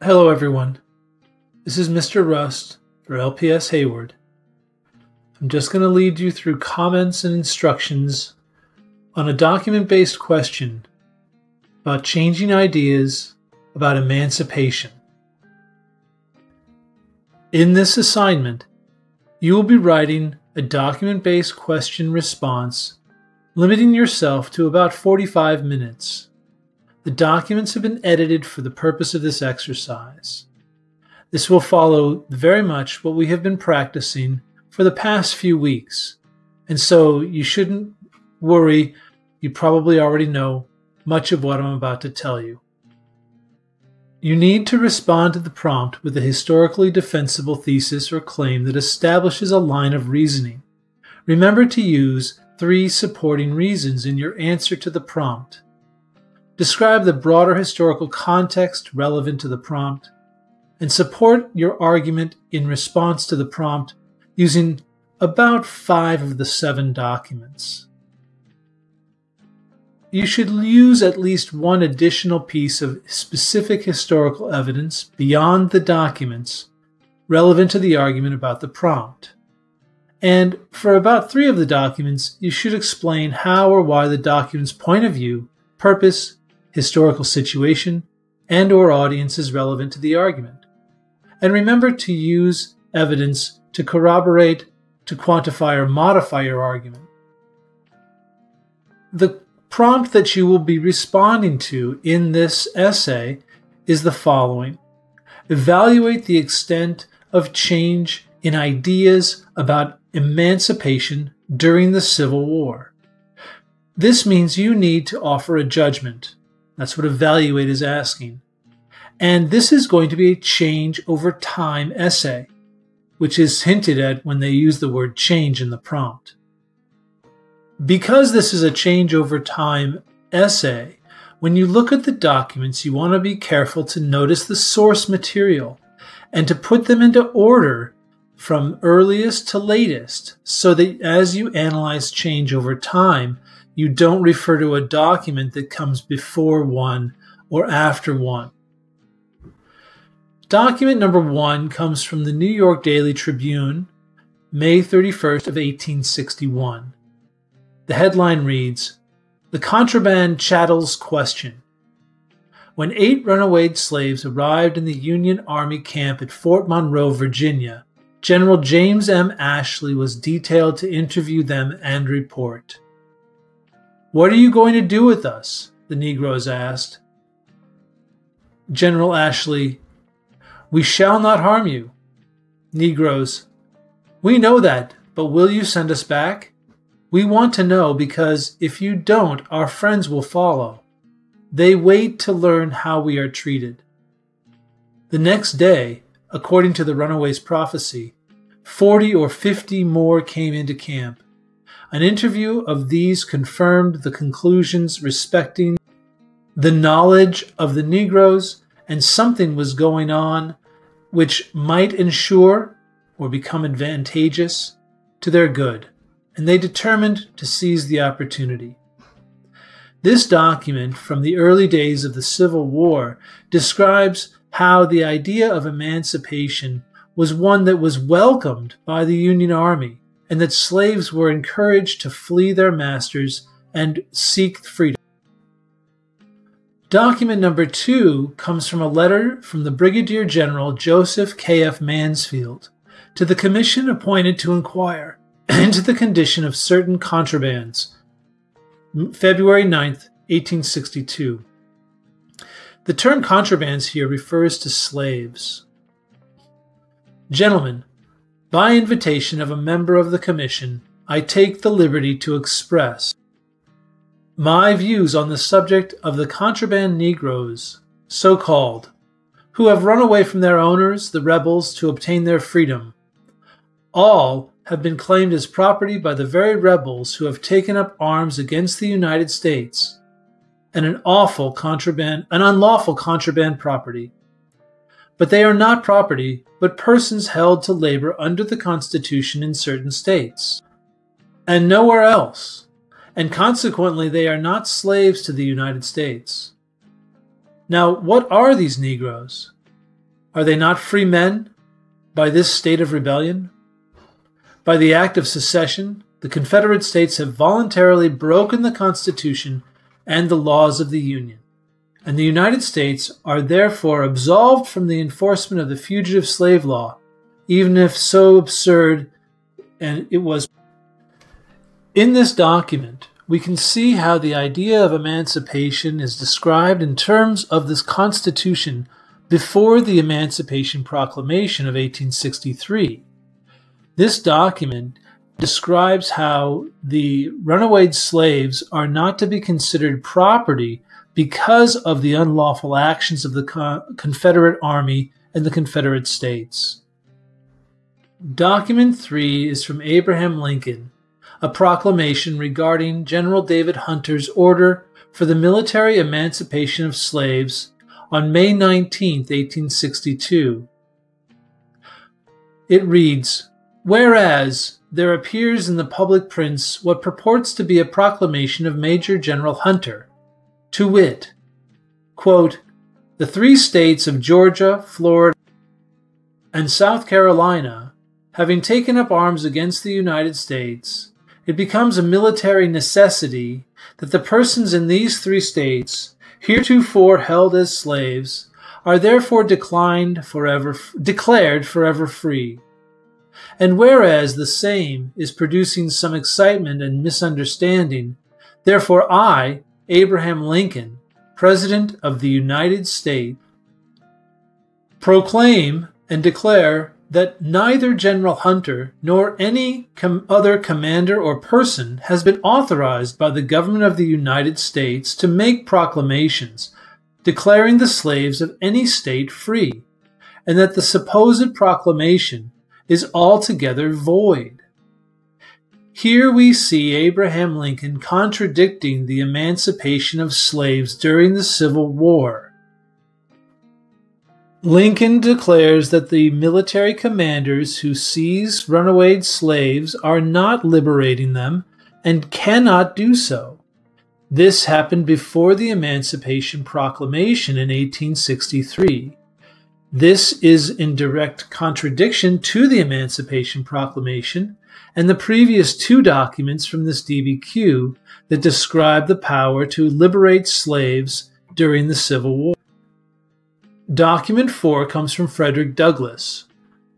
Hello everyone, this is Mr. Rust for LPS Hayward. I'm just going to lead you through comments and instructions on a document-based question about changing ideas about emancipation. In this assignment, you will be writing a document-based question response, limiting yourself to about 45 minutes. The documents have been edited for the purpose of this exercise. This will follow very much what we have been practicing for the past few weeks, and so you shouldn't worry. You probably already know much of what I'm about to tell you. You need to respond to the prompt with a historically defensible thesis or claim that establishes a line of reasoning. Remember to use 3 supporting reasons in your answer to the prompt. Describe the broader historical context relevant to the prompt, and support your argument in response to the prompt using about 5 of the 7 documents. You should use at least one additional piece of specific historical evidence beyond the documents relevant to the argument about the prompt. And for about 3 of the documents, you should explain how or why the document's point of view, purpose, historical situation, and/or audience is relevant to the argument. And remember to use evidence to corroborate, to quantify, or modify your argument. The prompt that you will be responding to in this essay is the following. Evaluate the extent of change in ideas about emancipation during the Civil War. This means you need to offer a judgment. That's what evaluate is asking. And this is going to be a change over time essay, which is hinted at when they use the word change in the prompt. Because this is a change over time essay, when you look at the documents, you want to be careful to notice the source material and to put them into order from earliest to latest, so that as you analyze change over time, you don't refer to a document that comes before one or after one. Document number 1 comes from the New York Daily Tribune, May 31st of 1861. The headline reads, "The Contraband Chattels Question." When 8 runaway slaves arrived in the Union Army camp at Fort Monroe, Virginia, General James M. Ashley was detailed to interview them and report. "What are you going to do with us?" the Negroes asked. General Ashley, "We shall not harm you." Negroes, "We know that, but will you send us back? We want to know because if you don't, our friends will follow. They wait to learn how we are treated." The next day, according to the runaways' prophecy, 40 or 50 more came into camp. An interview of these confirmed the conclusions respecting the knowledge of the Negroes, and something was going on which might ensure or become advantageous to their good, and they determined to seize the opportunity. This document from the early days of the Civil War describes how the idea of emancipation was one that was welcomed by the Union Army, and that slaves were encouraged to flee their masters and seek freedom. Document number 2 comes from a letter from the Brigadier General Joseph K.F. Mansfield to the commission appointed to inquire into the condition of certain contrabands, February 9th, 1862. The term contrabands here refers to slaves. "Gentlemen, by invitation of a member of the Commission, I take the liberty to express my views on the subject of the contraband Negroes, so-called, who have run away from their owners, the rebels, to obtain their freedom. All have been claimed as property by the very rebels who have taken up arms against the United States, and an unlawful contraband property. But they are not property, but persons held to labor under the Constitution in certain states, and nowhere else, and consequently they are not slaves to the United States. Now, what are these Negroes? Are they not free men by this state of rebellion? By the act of secession, the Confederate States have voluntarily broken the Constitution and the laws of the Union, and the United States are therefore absolved from the enforcement of the fugitive slave law, even if so absurd and it was. In this document, we can see how the idea of emancipation is described in terms of this Constitution before the Emancipation Proclamation of 1863. This document describes how the runaway slaves are not to be considered property because of the unlawful actions of the Confederate Army and the Confederate States. Document 3 is from Abraham Lincoln, a proclamation regarding General David Hunter's order for the military emancipation of slaves on May 19, 1862. It reads, "Whereas there appears in the public prints what purports to be a proclamation of Major General Hunter, to wit, quote, the 3 states of Georgia, Florida, and South Carolina, having taken up arms against the United States, it becomes a military necessity that the persons in these 3 states, heretofore held as slaves, are therefore declared forever free. And whereas the same is producing some excitement and misunderstanding, therefore I, Abraham Lincoln, President of the United States, proclaim and declare that neither General Hunter nor any other commander or person has been authorized by the government of the United States to make proclamations declaring the slaves of any state free, and that the supposed proclamation is altogether void." Here we see Abraham Lincoln contradicting the emancipation of slaves during the Civil War. Lincoln declares that the military commanders who seize runaway slaves are not liberating them and cannot do so. This happened before the Emancipation Proclamation in 1863. This is in direct contradiction to the Emancipation Proclamation and the previous 2 documents from this DBQ that describe the power to liberate slaves during the Civil War. Document 4 comes from Frederick Douglass,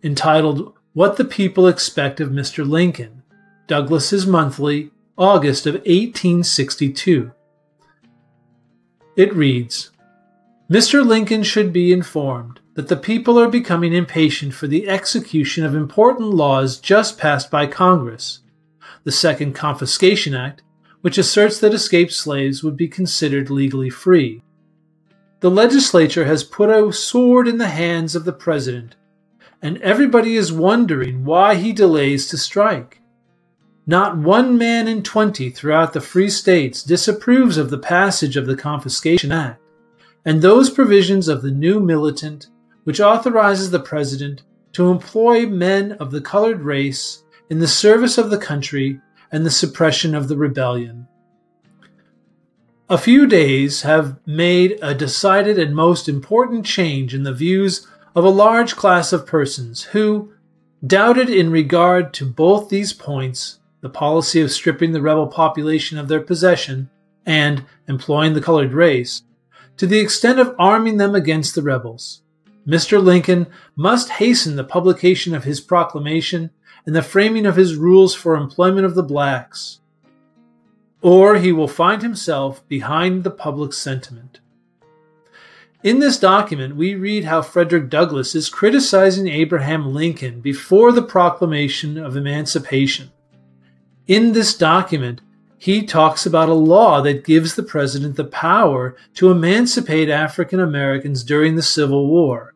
entitled What the People Expect of Mr. Lincoln, Douglass's Monthly, August of 1862. It reads, "Mr. Lincoln should be informed that the people are becoming impatient for the execution of important laws just passed by Congress. The Second Confiscation Act, which asserts that escaped slaves would be considered legally free. The legislature has put a sword in the hands of the president, and everybody is wondering why he delays to strike. Not 1 man in 20 throughout the free states disapproves of the passage of the Confiscation Act, and those provisions of the new militant which authorizes the president to employ men of the colored race in the service of the country and the suppression of the rebellion. A few days have made a decided and most important change in the views of a large class of persons who doubted in regard to both these points, the policy of stripping the rebel population of their possession and employing the colored race, to the extent of arming them against the rebels. Mr. Lincoln must hasten the publication of his proclamation and the framing of his rules for employment of the blacks, or he will find himself behind the public sentiment." In this document, we read how Frederick Douglass is criticizing Abraham Lincoln before the proclamation of emancipation. In this document, he talks about a law that gives the president the power to emancipate African Americans during the Civil War,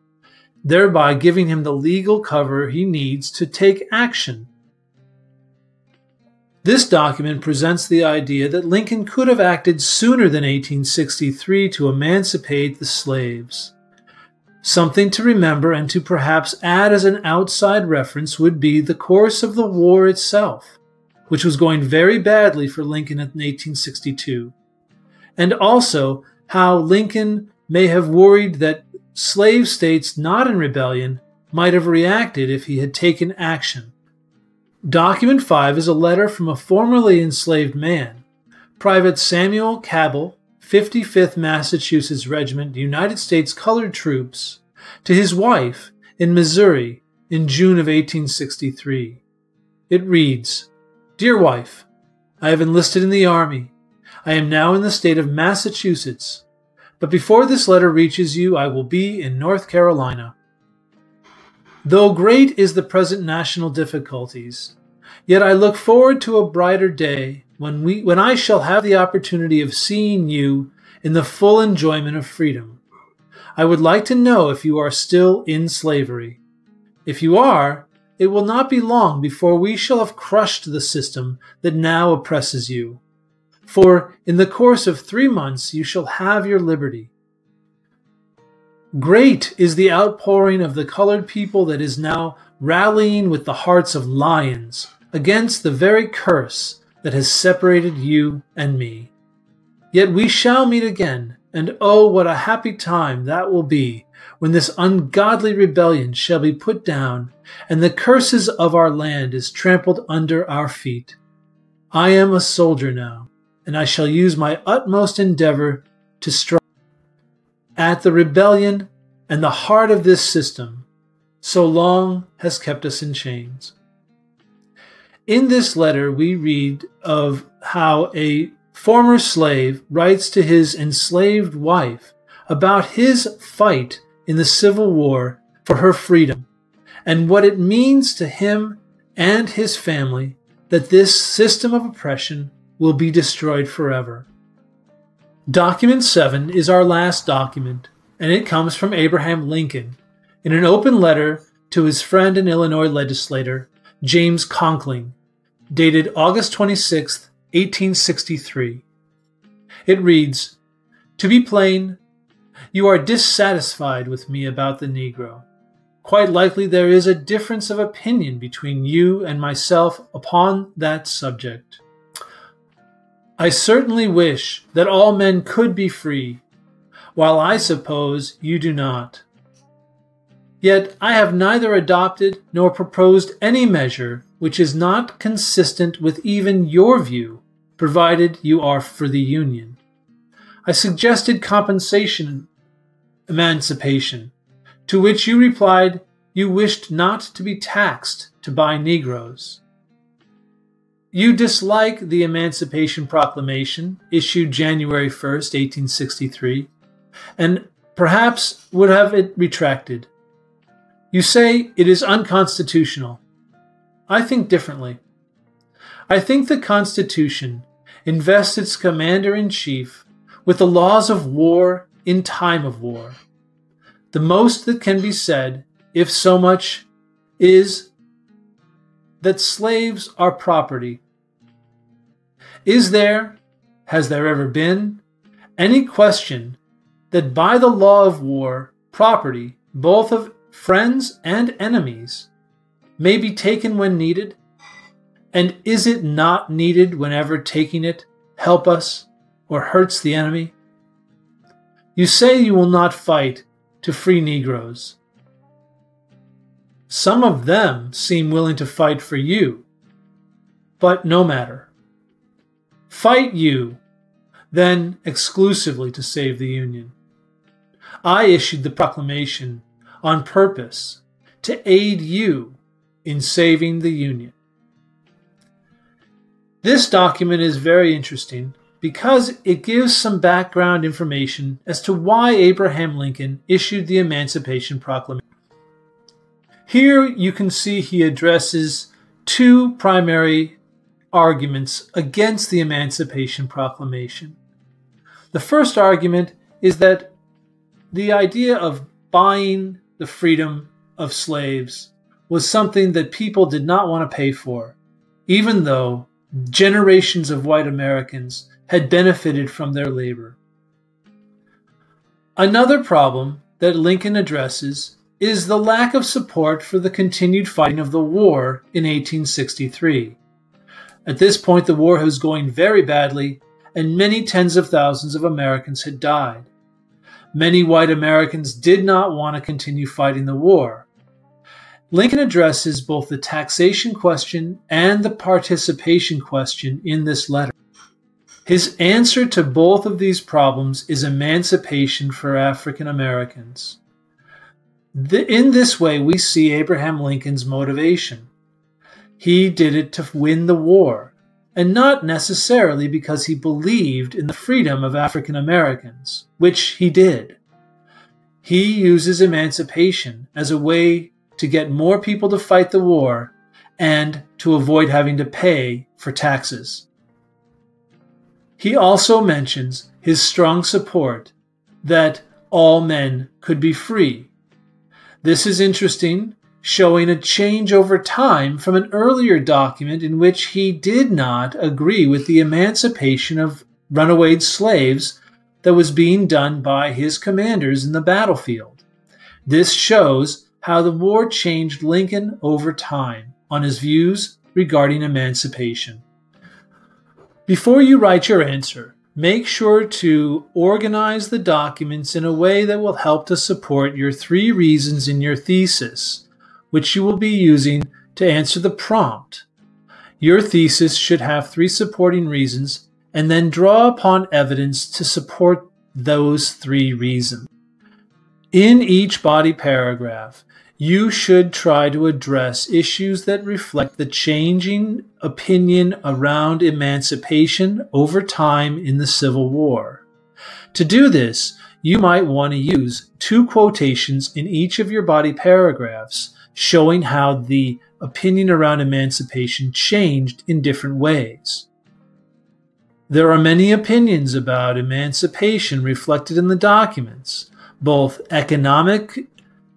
thereby giving him the legal cover he needs to take action. This document presents the idea that Lincoln could have acted sooner than 1863 to emancipate the slaves. Something to remember and to perhaps add as an outside reference would be the course of the war itself, which was going very badly for Lincoln in 1862, and also how Lincoln may have worried that slave states not in rebellion might have reacted if he had taken action. Document 5 is a letter from a formerly enslaved man, Private Samuel Cabell, 55th Massachusetts Regiment, United States Colored Troops, to his wife in Missouri in June of 1863. It reads, "Dear wife, I have enlisted in the Army. I am now in the state of Massachusetts, but before this letter reaches you, I will be in North Carolina. Though great is the present national difficulties, yet I look forward to a brighter day when I shall have the opportunity of seeing you in the full enjoyment of freedom. I would like to know if you are still in slavery. If you are, it will not be long before we shall have crushed the system that now oppresses you. For in the course of 3 months you shall have your liberty. Great is the outpouring of the colored people that is now rallying with the hearts of lions against the very curse that has separated you and me. Yet we shall meet again, and oh, what a happy time that will be when this ungodly rebellion shall be put down and the curses of our land is trampled under our feet. I am a soldier now, and I shall use my utmost endeavor to strike at the rebellion and the heart of this system so long has kept us in chains." In this letter, we read of how a former slave writes to his enslaved wife about his fight in the Civil War for her freedom and what it means to him and his family that this system of oppression will be destroyed forever. Document 7 is our last document, and it comes from Abraham Lincoln in an open letter to his friend and Illinois legislator, James Conkling, dated August 26, 1863. It reads, "To be plain, you are dissatisfied with me about the Negro. Quite likely there is a difference of opinion between you and myself upon that subject. I certainly wish that all men could be free, while I suppose you do not. Yet I have neither adopted nor proposed any measure which is not consistent with even your view, provided you are for the Union. I suggested compensation emancipation, to which you replied you wished not to be taxed to buy Negroes. You dislike the Emancipation Proclamation issued January 1st, 1863, and perhaps would have it retracted. You say it is unconstitutional. I think differently. I think the Constitution invests its commander-in-chief with the laws of war in time of war. The most that can be said, if so much, is that slaves are property. Has there ever been, any question that by the law of war, property, both of friends and enemies, may be taken when needed? And is it not needed whenever taking it help us or hurts the enemy? You say you will not fight to free Negroes. Some of them seem willing to fight for you, but no matter. Fight you, then exclusively to save the Union. I issued the proclamation on purpose to aid you in saving the Union." This document is very interesting because it gives some background information as to why Abraham Lincoln issued the Emancipation Proclamation. Here you can see he addresses two primary arguments against the Emancipation Proclamation. The first argument is that the idea of buying the freedom of slaves was something that people did not want to pay for, even though generations of white Americans had benefited from their labor. Another problem that Lincoln addresses is the lack of support for the continued fighting of the war in 1863. At this point, the war was going very badly, and many tens of thousands of Americans had died. many white Americans did not want to continue fighting the war. Lincoln addresses both the taxation question and the participation question in this letter. His answer to both of these problems is emancipation for African Americans. In this way, we see Abraham Lincoln's motivation. He did it to win the war, and not necessarily because he believed in the freedom of African Americans, which he did. He uses emancipation as a way to get more people to fight the war and to avoid having to pay for taxes. He also mentions his strong support that all men could be free. This is interesting, showing a change over time from an earlier document in which he did not agree with the emancipation of runaway slaves that was being done by his commanders in the battlefield. This shows how the war changed Lincoln over time on his views regarding emancipation. Before you write your answer, make sure to organize the documents in a way that will help to support your 3 reasons in your thesis, which you will be using to answer the prompt. Your thesis should have 3 supporting reasons, and then draw upon evidence to support those 3 reasons. In each body paragraph, you should try to address issues that reflect the changing opinion around emancipation over time in the Civil War. To do this, you might want to use 2 quotations in each of your body paragraphs, showing how the opinion around emancipation changed in different ways. There are many opinions about emancipation reflected in the documents, both economic,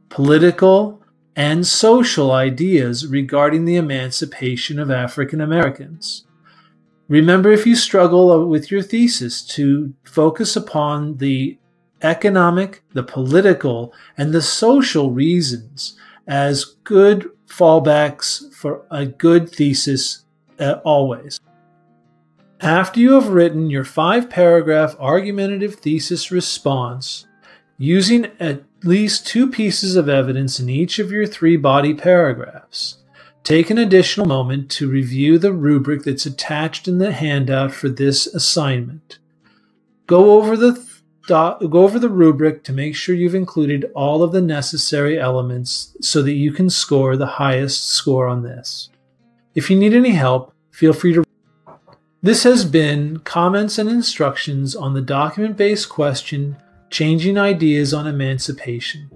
political, and social ideas regarding the emancipation of African Americans. Remember, if you struggle with your thesis, to focus upon the economic, the political, and the social reasons as good fallbacks for a good thesis always. After you have written your 5-paragraph argumentative thesis response, using at least 2 pieces of evidence in each of your 3 body paragraphs, take an additional moment to review the rubric that's attached in the handout for this assignment. Go over the rubric to make sure you've included all of the necessary elements so that you can score the highest score on this. If you need any help, feel free to. This has been Comments and Instructions on the Document-Based Question, Changing Ideas on Emancipation.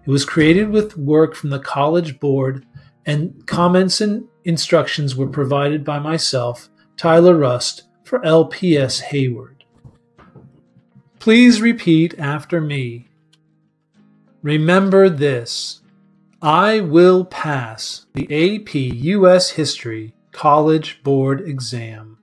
It was created with work from the College Board, and comments and instructions were provided by myself, Tyler Rust, for LPS Hayward. Please repeat after me. Remember this: I will pass the AP US History College Board exam.